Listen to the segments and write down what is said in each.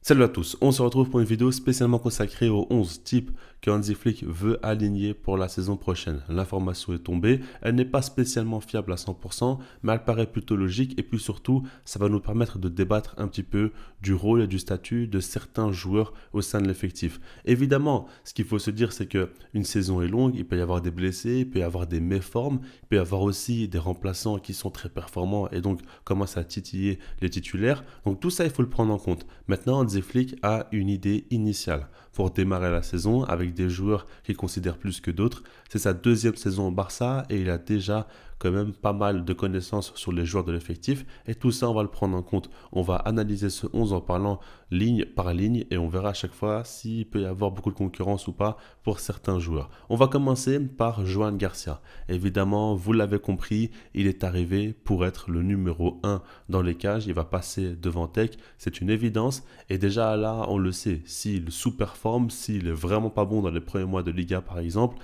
Salut à tous, on se retrouve pour une vidéo spécialement consacrée aux 11 types que Hansi Flick veut aligner pour la saison prochaine. L'information est tombée, elle n'est pas spécialement fiable à 100%, mais elle paraît plutôt logique et puis surtout, ça va nous permettre de débattre un petit peu du rôle et du statut de certains joueurs au sein de l'effectif. Évidemment, ce qu'il faut se dire, c'est qu'une saison est longue, il peut y avoir des blessés, il peut y avoir des méformes, il peut y avoir aussi des remplaçants qui sont très performants et donc commencent à titiller les titulaires. Donc tout ça, il faut le prendre en compte. Maintenant, Hansi Flick a une idée initiale pour démarrer la saison avec des joueurs qu'il considère plus que d'autres. C'est sa deuxième saison au Barça et il a déjà quand même pas mal de connaissances sur les joueurs de l'effectif et tout ça on va le prendre en compte. On va analyser ce 11 en parlant ligne par ligne et on verra à chaque fois s'il peut y avoir beaucoup de concurrence ou pas pour certains joueurs. On va commencer par Joan Garcia. Évidemment, vous l'avez compris, il est arrivé pour être le numéro 1 dans les cages, il va passer devant Tech, c'est une évidence et déjà là on le sait, s'il sous-performe, s'il est vraiment pas bon dans les premiers mois de Liga par exemple,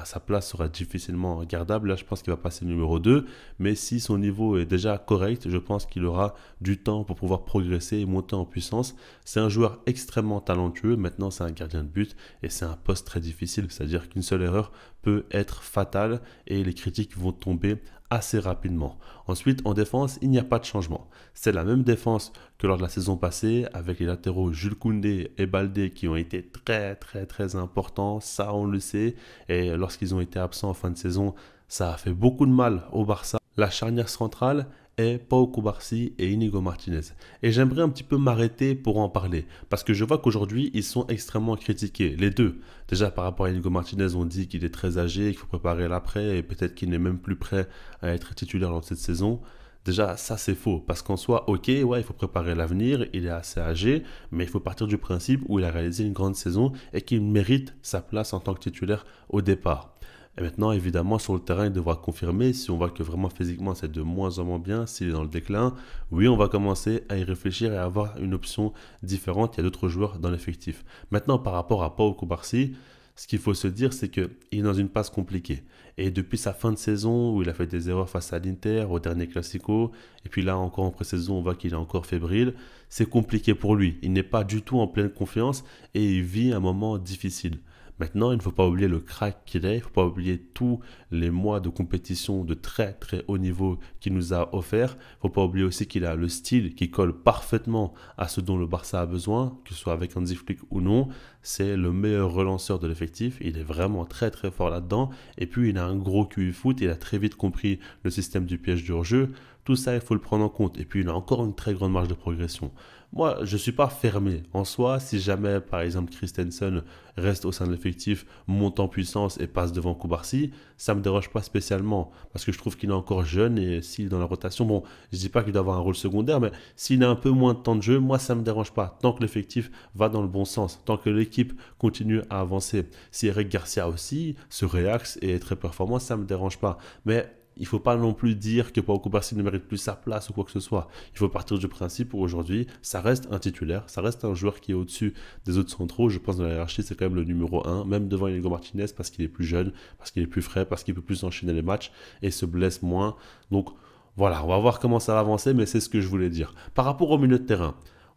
sa place sera difficilement gardable. Là, je pense qu'il va passer numéro 2. Mais si son niveau est déjà correct, je pense qu'il aura du temps pour pouvoir progresser et monter en puissance. C'est un joueur extrêmement talentueux. Maintenant, c'est un gardien de but et c'est un poste très difficile. C'est-à-dire qu'une seule erreur peut être fatale et les critiques vont tomber assez rapidement. Ensuite, en défense, il n'y a pas de changement. C'est la même défense que lors de la saison passée avec les latéraux Jules Koundé et Baldé qui ont été très importants. Ça, on le sait. Et lorsqu'ils ont été absents en fin de saison, ça a fait beaucoup de mal au Barça. La charnière centrale est Pau Cubarsí et Inigo Martinez. Et j'aimerais un petit peu m'arrêter pour en parler, parce que je vois qu'aujourd'hui, ils sont extrêmement critiqués, les deux. Déjà, par rapport à Inigo Martinez, on dit qu'il est très âgé, qu'il faut préparer l'après, et peut-être qu'il n'est même plus prêt à être titulaire dans cette saison. Déjà, ça c'est faux, parce qu'en soi, ok, ouais, il faut préparer l'avenir, il est assez âgé, mais il faut partir du principe où il a réalisé une grande saison et qu'il mérite sa place en tant que titulaire au départ. Et maintenant, évidemment, sur le terrain, il devra confirmer. Si on voit que vraiment physiquement c'est de moins en moins bien, s'il est dans le déclin, oui, on va commencer à y réfléchir et à avoir une option différente. Il y a d'autres joueurs dans l'effectif. Maintenant, par rapport à Pau Cubarsí, ce qu'il faut se dire, c'est qu'il est dans une passe compliquée. Et depuis sa fin de saison, où il a fait des erreurs face à l'Inter, au dernier Classico, et puis là encore en pré-saison, on voit qu'il est encore fébrile, c'est compliqué pour lui. Il n'est pas du tout en pleine confiance et il vit un moment difficile. Maintenant, il ne faut pas oublier le crack qu'il est, il ne faut pas oublier tous les mois de compétition de très haut niveau qu'il nous a offert. Il ne faut pas oublier aussi qu'il a le style qui colle parfaitement à ce dont le Barça a besoin, que ce soit avec Hansi Flick ou non. C'est le meilleur relanceur de l'effectif, il est vraiment très fort là-dedans. Et puis il a un gros QI foot, il a très vite compris le système du piège du hors-jeu. Tout ça, il faut le prendre en compte. Et puis il a encore une très grande marge de progression. Moi, je ne suis pas fermé. En soi, si jamais, par exemple, Christensen reste au sein de l'effectif, monte en puissance et passe devant Koubarsi, ça ne me dérange pas spécialement. Parce que je trouve qu'il est encore jeune et s'il est dans la rotation, bon, je ne dis pas qu'il doit avoir un rôle secondaire, mais s'il a un peu moins de temps de jeu, moi, ça ne me dérange pas. Tant que l'effectif va dans le bon sens, tant que l'équipe continue à avancer. Si Eric Garcia aussi se réaxe et est très performant, ça ne me dérange pas. Mais il ne faut pas non plus dire que Pau Cubarsí ne mérite plus sa place ou quoi que ce soit. Il faut partir du principe où aujourd'hui, ça reste un titulaire, ça reste un joueur qui est au-dessus des autres centraux. Je pense dans la hiérarchie, c'est quand même le numéro 1, même devant Inigo Martinez, parce qu'il est plus jeune, parce qu'il est plus frais, parce qu'il peut plus enchaîner les matchs et se blesse moins. Donc voilà, on va voir comment ça va avancer, mais c'est ce que je voulais dire. Par rapport au milieu de terrain,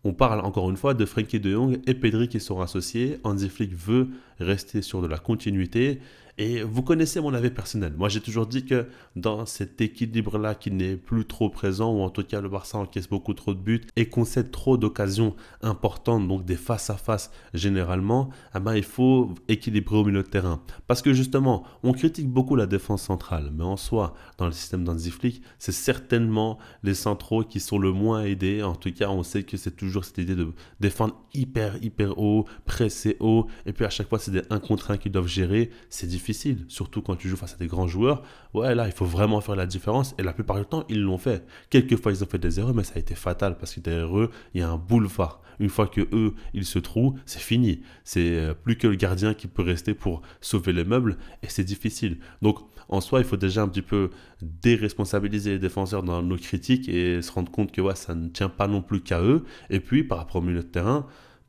on parle encore une fois de Frenkie de Jong et Pedri qui sont associés. Hansi Flick veut rester sur de la continuité. Et vous connaissez mon avis personnel. Moi, j'ai toujours dit que dans cet équilibre-là qui n'est plus trop présent, ou en tout cas le Barça encaisse beaucoup trop de buts et concède trop d'occasions importantes, donc des face-à-face généralement, il faut équilibrer au milieu de terrain. Parce que justement, on critique beaucoup la défense centrale, mais en soi, dans le système d'Hansi Flick, c'est certainement les centraux qui sont le moins aidés. En tout cas, on sait que c'est toujours cette idée de défendre hyper haut, presser haut, et puis à chaque fois, c'est des 1 contre 1 qu'ils doivent gérer. C'est difficile, surtout quand tu joues face à des grands joueurs. Ouais, là, il faut vraiment faire la différence, et la plupart du temps, ils l'ont fait. Quelquefois, ils ont fait des erreurs, mais ça a été fatal, parce que derrière eux, il y a un boulevard. Une fois que eux, ils se trouvent, c'est fini. C'est plus que le gardien qui peut rester pour sauver les meubles, et c'est difficile. Donc, en soi, il faut déjà un petit peu déresponsabiliser les défenseurs dans nos critiques et se rendre compte que ouais, ça ne tient pas non plus qu'à eux. Et puis, par rapport au milieu de terrain,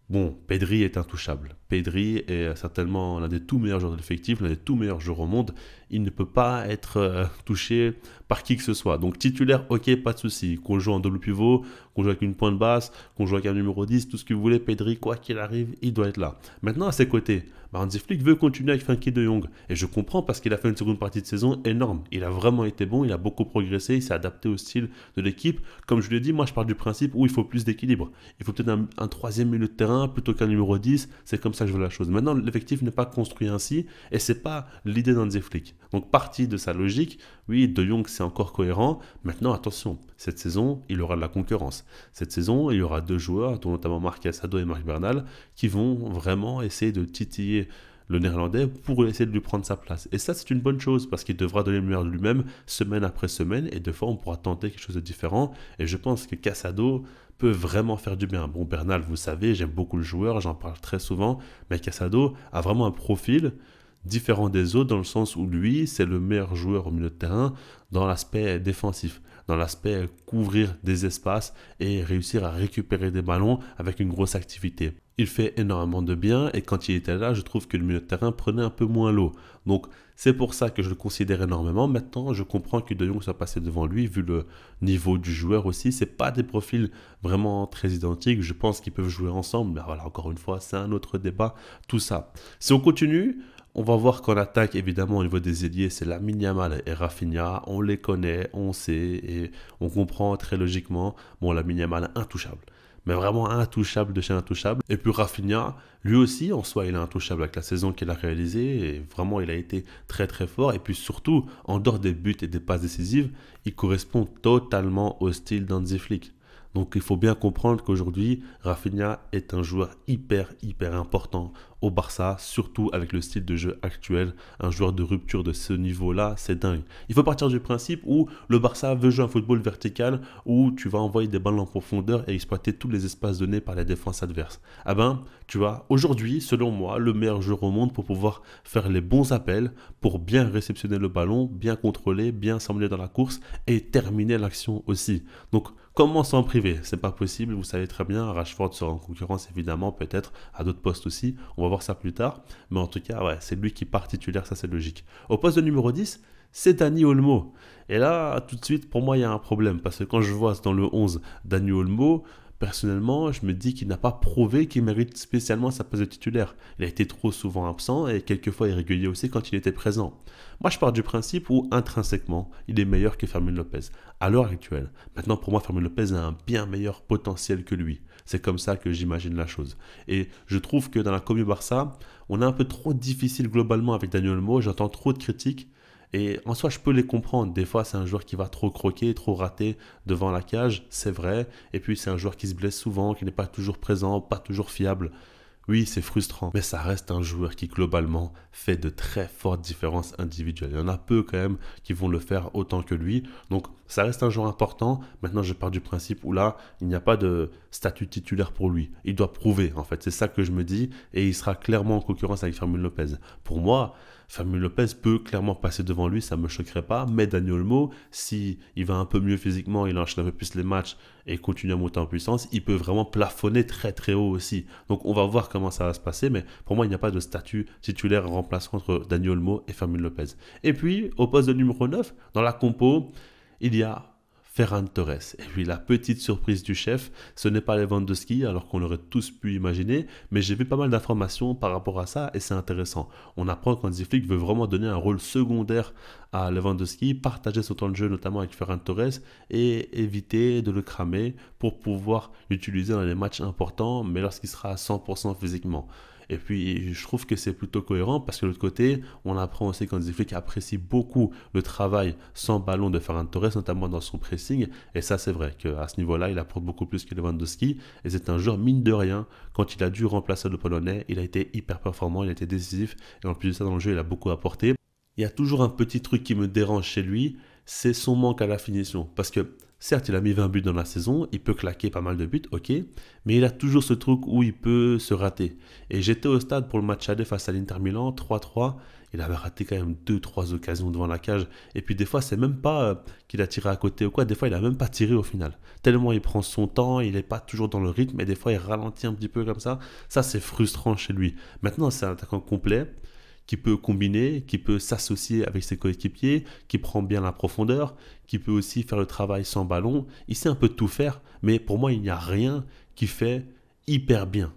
bon, Pedri est intouchable. Pedri est certainement l'un des tout meilleurs joueurs de l'effectif, l'un des tout meilleurs joueurs au monde. il ne peut pas être touché par qui que ce soit. Donc titulaire, ok, pas de souci. Qu'on joue en double pivot, qu'on joue avec une pointe basse, qu'on joue avec un numéro 10, tout ce que vous voulez, Pedri, quoi qu'il arrive, il doit être là. Maintenant, à ses côtés, Hansi Flick veut continuer avec Frenkie de Jong. Et je comprends parce qu'il a fait une seconde partie de saison énorme. Il a vraiment été bon, il a beaucoup progressé, il s'est adapté au style de l'équipe. Comme je l'ai dit, moi je pars du principe où il faut plus d'équilibre. Il faut peut-être un troisième milieu de terrain plutôt qu'un numéro 10. C'est comme ça que je vois la chose. Maintenant, l'effectif n'est pas construit ainsi et c'est pas l'idée d'Hansi Flick. Donc, partie de sa logique, oui, De Jong c'est encore cohérent. Maintenant, attention, cette saison, il aura de la concurrence. Cette saison, il y aura deux joueurs, dont notamment Marc Casado et Marc Bernal, qui vont vraiment essayer de titiller le néerlandais pour essayer de lui prendre sa place. Et ça, c'est une bonne chose parce qu'il devra donner le meilleur de lui-même semaine après semaine et des fois, on pourra tenter quelque chose de différent. Et je pense que Casado peut vraiment faire du bien. Bon, Bernal, vous savez, j'aime beaucoup le joueur, j'en parle très souvent, mais Casado a vraiment un profil différent des autres dans le sens où lui, c'est le meilleur joueur au milieu de terrain dans l'aspect défensif, dans l'aspect couvrir des espaces et réussir à récupérer des ballons avec une grosse activité. Il fait énormément de bien et quand il était là, je trouve que le milieu de terrain prenait un peu moins l'eau. Donc c'est pour ça que je le considère énormément. Maintenant, je comprends que De Jong soit passé devant lui vu le niveau du joueur aussi. C'est pas des profils vraiment très identiques. Je pense qu'ils peuvent jouer ensemble. Mais voilà, encore une fois, c'est un autre débat. Tout ça. Si on continue, on va voir qu'en attaque, évidemment, au niveau des ailiers, c'est Lamine Yamal et Rafinha. On les connaît, on sait et on comprend très logiquement. Bon, Lamine Yamal, intouchable. Mais vraiment intouchable de chez intouchable. Et puis Rafinha, lui aussi, en soi, il est intouchable avec la saison qu'il a réalisée. Et vraiment, il a été très très fort. Et puis surtout, en dehors des buts et des passes décisives, il correspond totalement au style d'Hansi Flick. Donc il faut bien comprendre qu'aujourd'hui, Rafinha est un joueur hyper important au Barça, surtout avec le style de jeu actuel. Un joueur de rupture de ce niveau-là, c'est dingue. Il faut partir du principe où le Barça veut jouer un football vertical, où tu vas envoyer des balles en profondeur et exploiter tous les espaces donnés par la défense adverse. Ah ben, tu vois, aujourd'hui, selon moi, le meilleur joueur au monde pour pouvoir faire les bons appels, pour bien réceptionner le ballon, bien contrôler, bien s'emmener dans la course et terminer l'action aussi. Donc, comment s'en priver? C'est pas possible, vous savez très bien, Rashford sera en concurrence évidemment, peut-être à d'autres postes aussi, on va voir ça plus tard, mais en tout cas, ouais, c'est lui qui part titulaire, ça c'est logique. Au poste de numéro 10, c'est Dani Olmo. Et là, tout de suite, pour moi, il y a un problème, parce que quand je vois dans le 11 Dani Olmo, personnellement, je me dis qu'il n'a pas prouvé qu'il mérite spécialement sa place de titulaire. Il a été trop souvent absent et quelquefois irrégulier aussi quand il était présent. Moi, je pars du principe où, intrinsèquement, il est meilleur que Fermin Lopez, à l'heure actuelle. Maintenant, pour moi, Fermin Lopez a un bien meilleur potentiel que lui. C'est comme ça que j'imagine la chose. Et je trouve que dans la commu Barça, on est un peu trop difficile globalement avec Dani Olmo. J'entends trop de critiques. Et en soi, je peux les comprendre. Des fois, c'est un joueur qui va trop croquer, trop rater devant la cage, c'est vrai. Et puis, c'est un joueur qui se blesse souvent, qui n'est pas toujours présent, pas toujours fiable. Oui, c'est frustrant, mais ça reste un joueur qui globalement fait de très fortes différences individuelles. Il y en a peu quand même qui vont le faire autant que lui. Donc ça reste un joueur important. Maintenant, je pars du principe où là, il n'y a pas de statut titulaire pour lui. Il doit prouver, en fait. C'est ça que je me dis. Et il sera clairement en concurrence avec Fermin Lopez. Pour moi, Fermin Lopez peut clairement passer devant lui, ça ne me choquerait pas. Mais Dani Olmo, si il va un peu mieux physiquement, il enchaîne un peu plus les matchs et continue à monter en puissance, il peut vraiment plafonner très très haut aussi. Donc on va voir comment ça va se passer, mais pour moi il n'y a pas de statut titulaire remplaçant entre Dani Olmo et Fermin Lopez. Et puis au poste de numéro 9, dans la compo, il y a Ferran Torres. Et puis la petite surprise du chef, ce n'est pas Lewandowski, alors qu'on l'aurait tous pu imaginer, mais j'ai vu pas mal d'informations par rapport à ça et c'est intéressant. On apprend qu'Hansi Flick veut vraiment donner un rôle secondaire à Lewandowski, partager son temps de jeu notamment avec Ferran Torres et éviter de le cramer pour pouvoir l'utiliser dans les matchs importants, mais lorsqu'il sera à 100% physiquement. Et puis, je trouve que c'est plutôt cohérent parce que de l'autre côté, on apprend aussi qu'Hansi Flick apprécie beaucoup le travail sans ballon de Ferran Torres, notamment dans son pressing. Et ça, c'est vrai qu'à ce niveau-là, il apporte beaucoup plus que Lewandowski. Et c'est un joueur, mine de rien, quand il a dû remplacer le Polonais, il a été hyper performant, il a été décisif. Et en plus de ça, dans le jeu, il a beaucoup apporté. Il y a toujours un petit truc qui me dérange chez lui, c'est son manque à la finition. Parce que certes, il a mis 20 buts dans la saison, il peut claquer pas mal de buts, ok, mais il a toujours ce truc où il peut se rater. Et j'étais au stade pour le match aller face à l'Inter Milan, 3-3, il avait raté quand même 2-3 occasions devant la cage. Et puis des fois, c'est même pas qu'il a tiré à côté ou quoi, des fois, il a même pas tiré au final. Tellement il prend son temps, il n'est pas toujours dans le rythme, et des fois, il ralentit un petit peu comme ça. Ça, c'est frustrant chez lui. Maintenant, c'est un attaquant complet qui peut combiner, qui peut s'associer avec ses coéquipiers, qui prend bien la profondeur, qui peut aussi faire le travail sans ballon. Il sait un peu tout faire, mais pour moi, il n'y a rien qui fait hyper bien.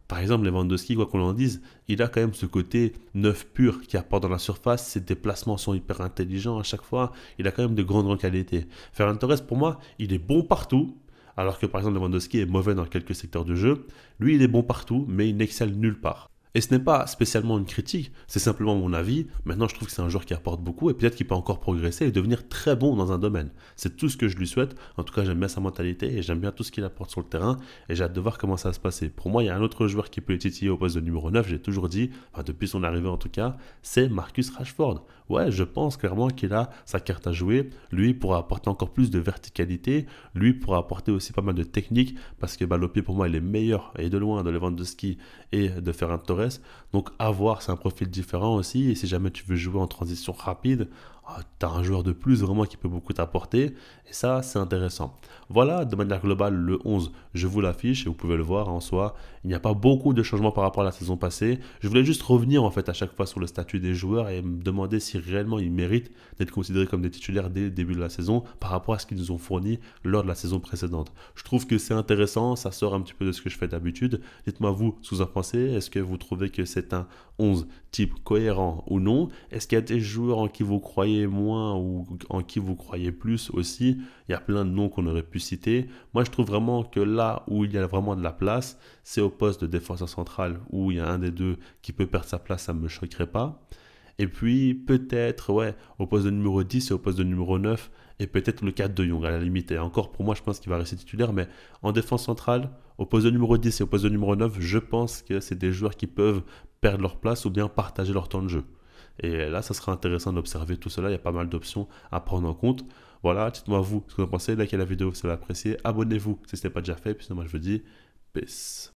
Par exemple, Lewandowski, quoi qu'on en dise, il a quand même ce côté neuf pur qui apporte dans la surface. Ses déplacements sont hyper intelligents à chaque fois. Il a quand même de grandes qualités. Ferran Torres, pour moi, il est bon partout. Alors que par exemple Lewandowski est mauvais dans quelques secteurs de jeu. Lui, il est bon partout, mais il n'excelle nulle part. Et ce n'est pas spécialement une critique, c'est simplement mon avis. Maintenant, je trouve que c'est un joueur qui apporte beaucoup et peut-être qu'il peut encore progresser et devenir très bon dans un domaine. C'est tout ce que je lui souhaite. En tout cas, j'aime bien sa mentalité et j'aime bien tout ce qu'il apporte sur le terrain et j'ai hâte de voir comment ça va se passer. Pour moi, il y a un autre joueur qui peut les titiller au poste de numéro 9, j'ai toujours dit, enfin, depuis son arrivée en tout cas, c'est Marcus Rashford. Ouais, je pense clairement qu'il a sa carte à jouer. Lui pourra apporter encore plus de verticalité. Lui pourra apporter aussi pas mal de technique parce que balle au pied, pour moi, il est meilleur et de loin de Lewandowski et de Ferran Torres. Donc à voir, c'est un profil différent aussi. Et si jamais tu veux jouer en transition rapide, tu as un joueur de plus vraiment qui peut beaucoup t'apporter. Et ça, c'est intéressant. Voilà, de manière globale, le 11, je vous l'affiche et vous pouvez le voir en soi. Il n'y a pas beaucoup de changements par rapport à la saison passée. Je voulais juste revenir en fait à chaque fois sur le statut des joueurs et me demander si réellement ils méritent d'être considérés comme des titulaires dès le début de la saison par rapport à ce qu'ils nous ont fourni lors de la saison précédente. Je trouve que c'est intéressant, ça sort un petit peu de ce que je fais d'habitude. Dites-moi vous ce que vous en pensez. Est-ce que vous trouvez que c'est un 11 type cohérent ou non? Est-ce qu'il y a des joueurs en qui vous croyez moins ou en qui vous croyez plus aussi? Il y a plein de noms qu'on aurait pu citer. Moi, je trouve vraiment que là où il y a vraiment de la place, c'est au poste de défenseur central où il y a un des deux qui peut perdre sa place, ça ne me choquerait pas. Et puis peut-être, ouais, au poste de numéro 10 et au poste de numéro 9, et peut-être le 4 de Jong à la limite. Et encore, pour moi, je pense qu'il va rester titulaire, mais en défense centrale, au poste de numéro 10 et au poste de numéro 9, je pense que c'est des joueurs qui peuvent perdre leur place ou bien partager leur temps de jeu. Et là, ça sera intéressant d'observer tout cela. Il y a pas mal d'options à prendre en compte. Voilà, dites-moi vous ce que vous en pensez. Likez la vidéo si vous l'avez apprécié. Abonnez-vous si ce n'est pas déjà fait. Puis sinon, moi, je vous dis peace.